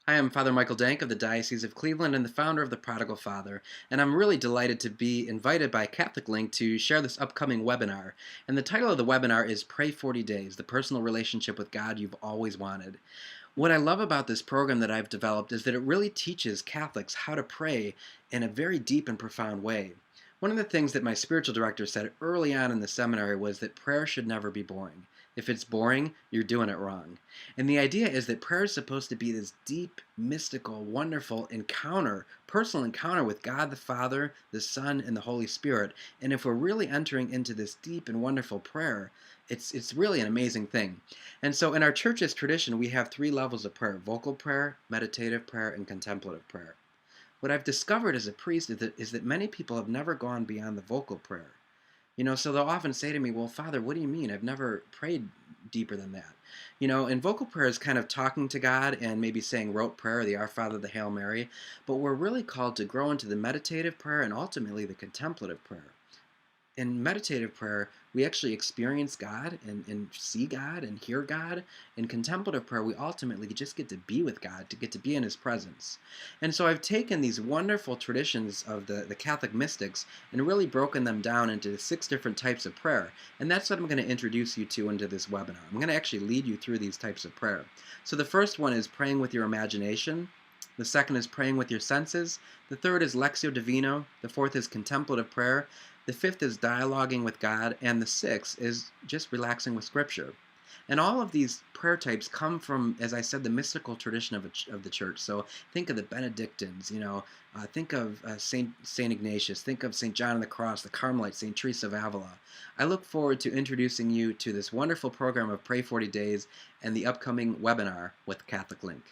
I am Father Michael Dank of the Diocese of Cleveland and the founder of the Prodigal Father, and I'm really delighted to be invited by Catholic Link to share this upcoming webinar. And the title of the webinar is Pray 40 Days, the personal relationship with God you've always wanted. What I love about this program that I've developed is that it really teaches Catholics how to pray in a very deep and profound way. One of the things that my spiritual director said early on in the seminary was that prayer should never be boring. If it's boring, you're doing it wrong. And the idea is that prayer is supposed to be this deep, mystical, wonderful encounter, personal encounter with God the Father, the Son, and the Holy Spirit. And if we're really entering into this deep and wonderful prayer, it's really an amazing thing. And so in our church's tradition, we have three levels of prayer: vocal prayer, meditative prayer, and contemplative prayer. What I've discovered as a priest is that many people have never gone beyond the vocal prayer. So they'll often say to me, "Well, Father, what do you mean? I've never prayed deeper than that." And vocal prayer is kind of talking to God and maybe saying rote prayer, the Our Father, the Hail Mary, but we're really called to grow into the meditative prayer and ultimately the contemplative prayer. In meditative prayer, we actually experience God and see God and hear God. In contemplative prayer, we ultimately just get to be with God, to get to be in His presence. And so I've taken these wonderful traditions of the Catholic mystics and really broken them down into 6 different types of prayer. And that's what I'm going to introduce you to into this webinar. I'm going to actually lead you through these types of prayer. So the first one is praying with your imagination. The second is praying with your senses. The third is Lectio Divina. The fourth is contemplative prayer. The fifth is dialoguing with God. And the sixth is just relaxing with Scripture. And all of these prayer types come from, as I said, the mystical tradition of the church. So think of the Benedictines, think of Saint Ignatius, think of Saint John of the Cross, the Carmelites, Saint Teresa of Avila. I look forward to introducing you to this wonderful program of Pray 40 Days and the upcoming webinar with Catholic Link.